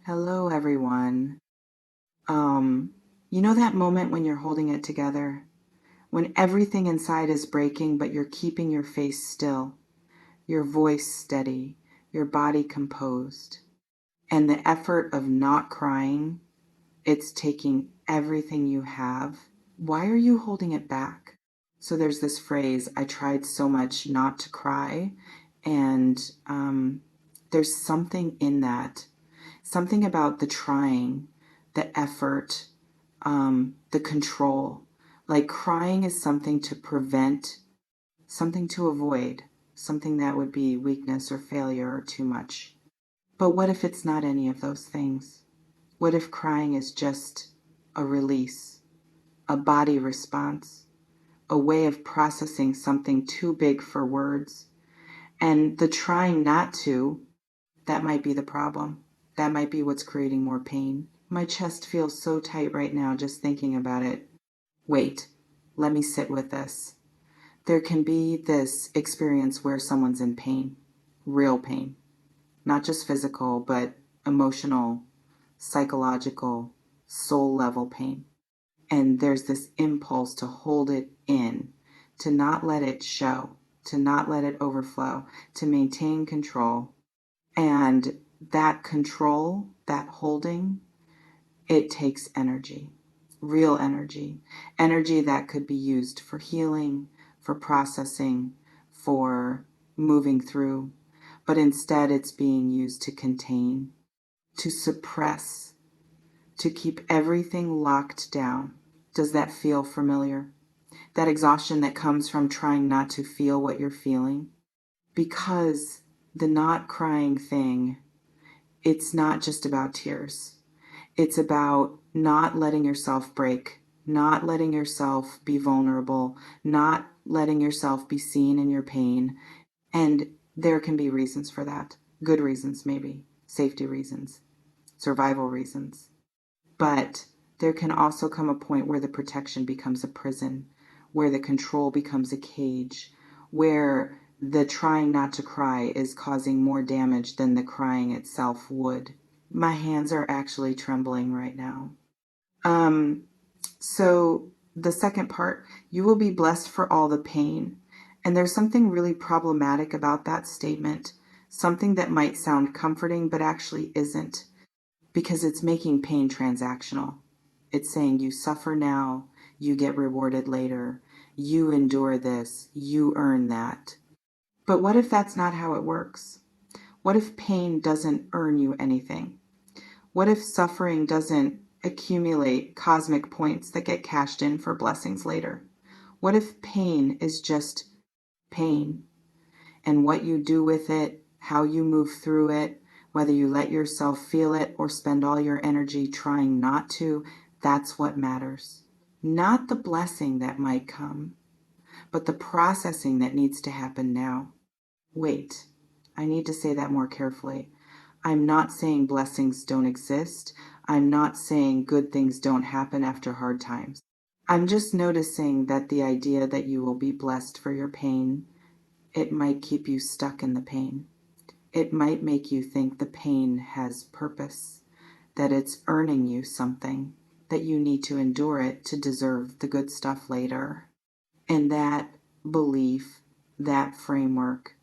Hello, everyone. You know that moment when you're holding it together? When everything inside is breaking, but you're keeping your face still, your voice steady, your body composed, and the effort of not crying, it's taking everything you have. Why are you holding it back? So there's this phrase, I tried so much not to cry, and there's something in that. Something about the trying, the effort, the control. Like crying is something to prevent, something to avoid, something that would be weakness or failure or too much. But what if it's not any of those things? What if crying is just a release, a body response, a way of processing something too big for words? And the trying not to, that might be the problem. That might be what's creating more pain. My chest feels so tight right now just thinking about it. Wait, let me sit with this. There can be this experience where someone's in pain, real pain, not just physical, but emotional, psychological, soul level pain. And there's this impulse to hold it in, to not let it show, to not let it overflow, to maintain control. And that control, that holding, it takes energy, real energy, energy that could be used for healing, for processing, for moving through. But instead, it's being used to contain, to suppress, to keep everything locked down. Does that feel familiar? That exhaustion that comes from trying not to feel what you're feeling? Because the not crying thing, it's not just about tears. It's about not letting yourself break, not letting yourself be vulnerable, not letting yourself be seen in your pain. And there can be reasons for that. Good reasons, maybe. Safety reasons, survival reasons. But there can also come a point where the protection becomes a prison, where the control becomes a cage, where the trying not to cry is causing more damage than the crying itself would. My hands are actually trembling right now. So the second part, you will be blessed for all the pain. And there's something really problematic about that statement, something that might sound comforting, but actually isn't, because it's making pain transactional. It's saying you suffer now, you get rewarded later, you endure this, you earn that. But what if that's not how it works? What if pain doesn't earn you anything? What if suffering doesn't accumulate cosmic points that get cashed in for blessings later? What if pain is just pain, and what you do with it, how you move through it, whether you let yourself feel it or spend all your energy trying not to, that's what matters. Not the blessing that might come, but the processing that needs to happen now. Wait, I need to say that more carefully. I'm not saying blessings don't exist. I'm not saying good things don't happen after hard times. I'm just noticing that the idea that you will be blessed for your pain, it might keep you stuck in the pain. It might make you think the pain has purpose, that it's earning you something, that you need to endure it to deserve the good stuff later. And that belief, that framework,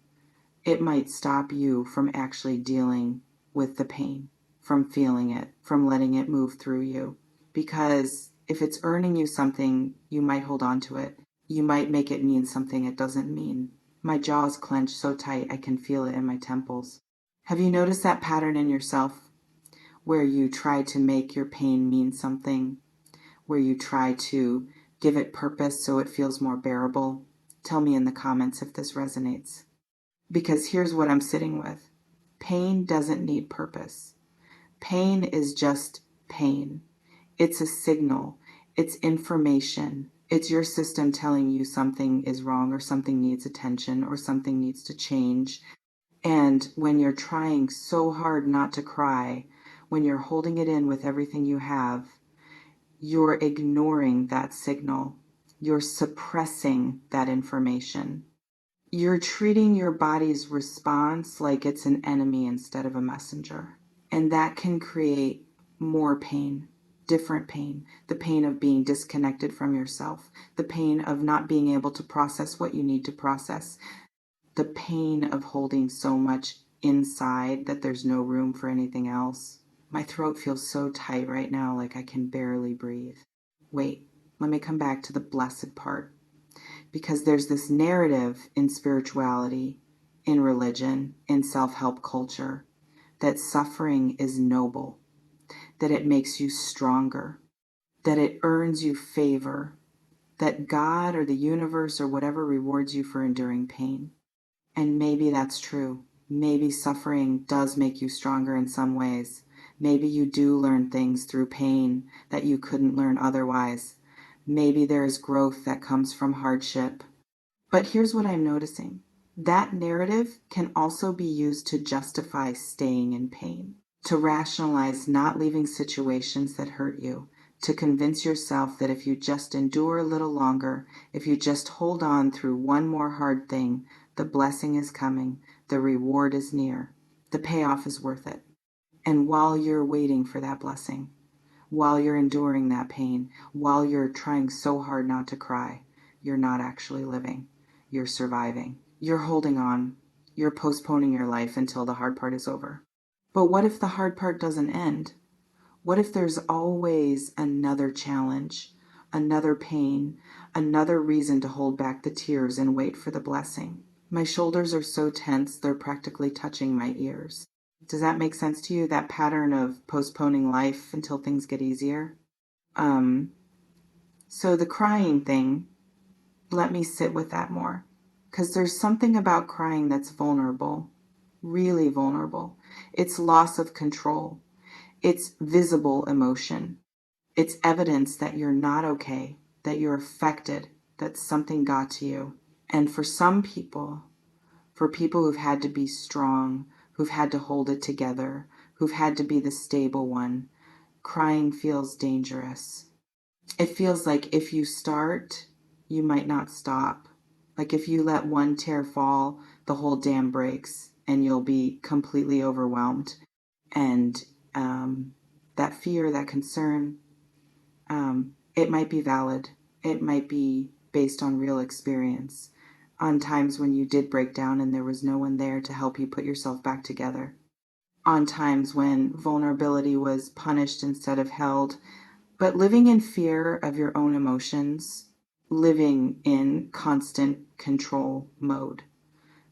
it might stop you from actually dealing with the pain, from feeling it, from letting it move through you. Because if it's earning you something, you might hold on to it. You might make it mean something it doesn't mean. My jaw's clenched so tight I can feel it in my temples. Have you noticed that pattern in yourself? Where you try to make your pain mean something? Where you try to give it purpose so it feels more bearable? Tell me in the comments if this resonates. Because here's what I'm sitting with. Pain doesn't need purpose. Pain is just pain. It's a signal. It's information. It's your system telling you something is wrong or something needs attention or something needs to change. And when you're trying so hard not to cry, when you're holding it in with everything you have, you're ignoring that signal. You're suppressing that information. You're treating your body's response like it's an enemy instead of a messenger. And that can create more pain, different pain, the pain of being disconnected from yourself, the pain of not being able to process what you need to process, the pain of holding so much inside that there's no room for anything else. My throat feels so tight right now, like I can barely breathe. Wait, let me come back to the blessed part. Because there's this narrative in spirituality, in religion, in self-help culture, that suffering is noble, that it makes you stronger, that it earns you favor, that God or the universe or whatever rewards you for enduring pain. And maybe that's true. Maybe suffering does make you stronger in some ways. Maybe you do learn things through pain that you couldn't learn otherwise. Maybe there is growth that comes from hardship. But here's what I'm noticing. That narrative can also be used to justify staying in pain, to rationalize not leaving situations that hurt you, to convince yourself that if you just endure a little longer, if you just hold on through one more hard thing, the blessing is coming, the reward is near, the payoff is worth it. And while you're waiting for that blessing, while you're enduring that pain, while you're trying so hard not to cry, you're not actually living. You're surviving. You're holding on. You're postponing your life until the hard part is over. But what if the hard part doesn't end? What if there's always another challenge, another pain, another reason to hold back the tears and wait for the blessing? My shoulders are so tense, they're practically touching my ears. Does that make sense to you, that pattern of postponing life until things get easier? So the crying thing, let me sit with that more. Because there's something about crying that's vulnerable, really vulnerable. It's loss of control. It's visible emotion. It's evidence that you're not okay, that you're affected, that something got to you. And for some people, for people who've had to be strong, who've had to hold it together, who've had to be the stable one, crying feels dangerous. It feels like if you start, you might not stop. Like if you let one tear fall, the whole dam breaks and you'll be completely overwhelmed. And that fear, that concern, it might be valid. It might be based on real experience, on times when you did break down and there was no one there to help you put yourself back together, on times when vulnerability was punished instead of held. But living in fear of your own emotions, living in constant control mode,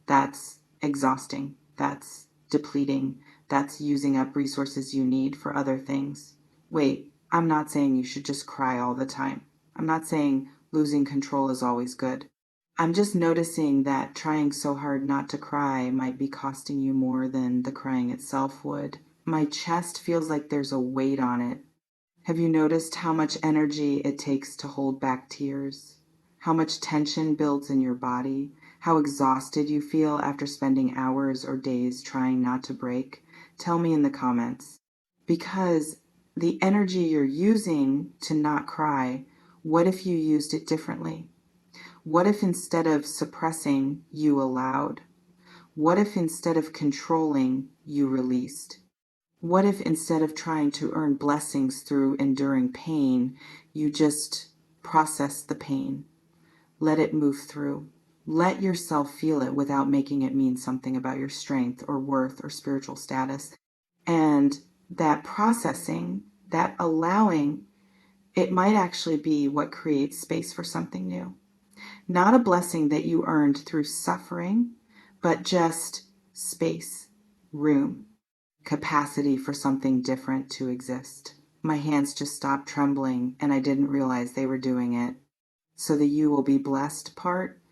that's exhausting. That's depleting. That's using up resources you need for other things. Wait, I'm not saying you should just cry all the time. I'm not saying losing control is always good. I'm just noticing that trying so hard not to cry might be costing you more than the crying itself would. My chest feels like there's a weight on it. Have you noticed how much energy it takes to hold back tears? How much tension builds in your body? How exhausted you feel after spending hours or days trying not to break? Tell me in the comments. Because the energy you're using to not cry, what if you used it differently? What if instead of suppressing, you allowed? What if instead of controlling, you released? What if instead of trying to earn blessings through enduring pain, you just process the pain? Let it move through. Let yourself feel it without making it mean something about your strength or worth or spiritual status. And that processing, that allowing, it might actually be what creates space for something new. Not a blessing that you earned through suffering, but just space, room, capacity for something different to exist. My hands just stopped trembling and I didn't realize they were doing it. So the you will be blessed part,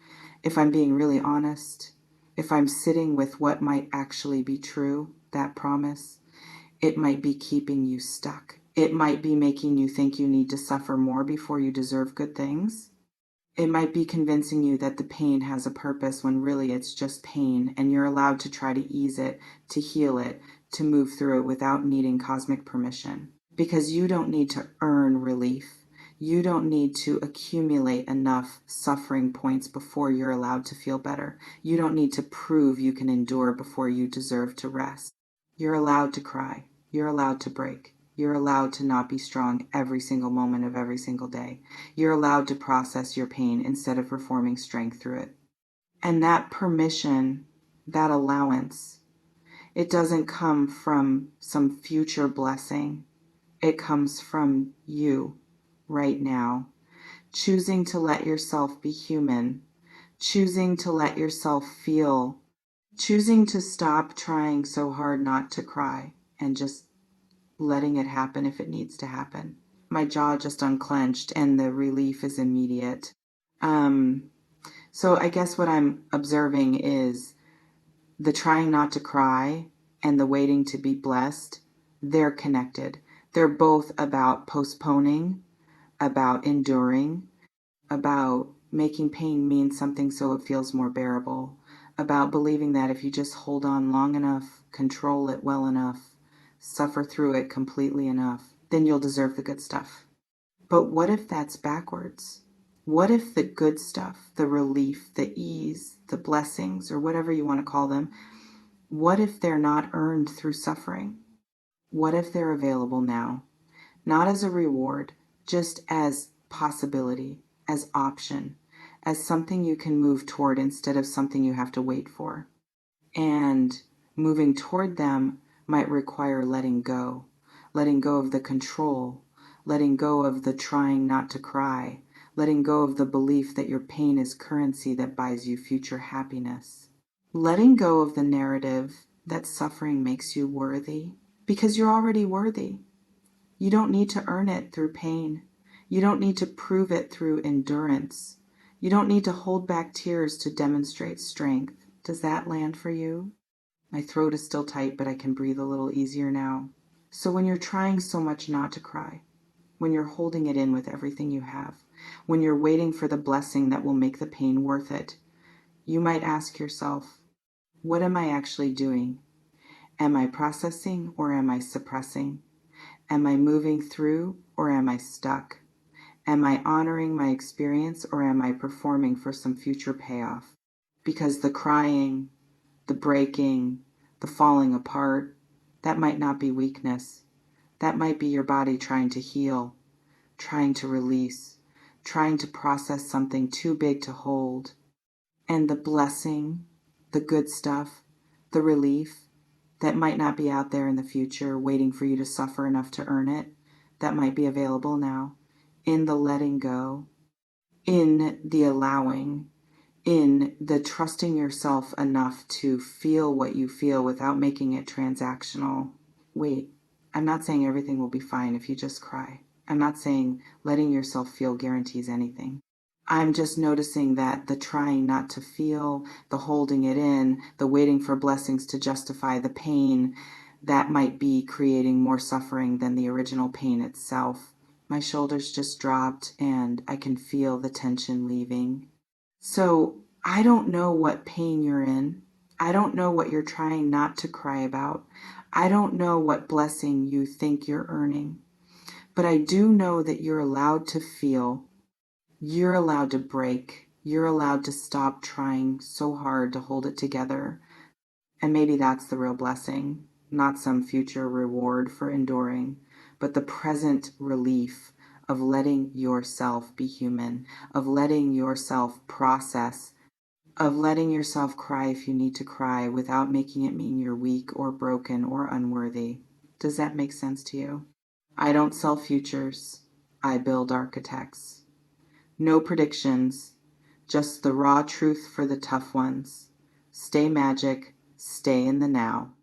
if I'm being really honest, if I'm sitting with what might actually be true, that promise, it might be keeping you stuck. It might be making you think you need to suffer more before you deserve good things. It might be convincing you that the pain has a purpose when really it's just pain and you're allowed to try to ease it, to heal it, to move through it without needing cosmic permission. Because you don't need to earn relief. You don't need to accumulate enough suffering points before you're allowed to feel better. You don't need to prove you can endure before you deserve to rest. You're allowed to cry. You're allowed to break. You're allowed to not be strong every single moment of every single day. You're allowed to process your pain instead of performing strength through it. And that permission, that allowance, it doesn't come from some future blessing. It comes from you right now, choosing to let yourself be human, choosing to let yourself feel, choosing to stop trying so hard not to cry and just letting it happen if it needs to happen. My jaw just unclenched and the relief is immediate. So I guess what I'm observing is the trying not to cry and the waiting to be blessed, they're connected. They're both about postponing, about enduring, about making pain mean something so it feels more bearable, about believing that if you just hold on long enough, control it well enough, suffer through it completely enough, then you'll deserve the good stuff. But what if that's backwards? What if the good stuff, the relief, the ease, the blessings, or whatever you want to call them, what if they're not earned through suffering? What if they're available now? Not as a reward, just as possibility, as option, as something you can move toward instead of something you have to wait for. And moving toward them might require letting go of the control, letting go of the trying not to cry, letting go of the belief that your pain is currency that buys you future happiness, letting go of the narrative that suffering makes you worthy, because you're already worthy. You don't need to earn it through pain. You don't need to prove it through endurance. You don't need to hold back tears to demonstrate strength. Does that land for you? My throat is still tight, but I can breathe a little easier now. So when you're trying so much not to cry, when you're holding it in with everything you have, when you're waiting for the blessing that will make the pain worth it, you might ask yourself, what am I actually doing? Am I processing or am I suppressing? Am I moving through or am I stuck? Am I honoring my experience or am I performing for some future payoff? Because the crying, the breaking, the falling apart, that might not be weakness. That might be your body trying to heal, trying to release, trying to process something too big to hold. And the blessing, the good stuff, the relief, that might not be out there in the future waiting for you to suffer enough to earn it, that might be available now, in the letting go, in the allowing, in the trusting yourself enough to feel what you feel without making it transactional. Wait, I'm not saying everything will be fine if you just cry. I'm not saying letting yourself feel guarantees anything. I'm just noticing that the trying not to feel, the holding it in, the waiting for blessings to justify the pain, that might be creating more suffering than the original pain itself. My shoulders just dropped and I can feel the tension leaving. So I don't know what pain you're in. I don't know what you're trying not to cry about. I don't know what blessing you think you're earning. But I do know that you're allowed to feel. You're allowed to break. You're allowed to stop trying so hard to hold it together. And maybe that's the real blessing, not some future reward for enduring, but the present relief of letting yourself be human, of letting yourself process, of letting yourself cry if you need to cry without making it mean you're weak or broken or unworthy. Does that make sense to you? I don't sell futures. I build architects. No predictions, just the raw truth for the tough ones. Stay magic, stay in the now.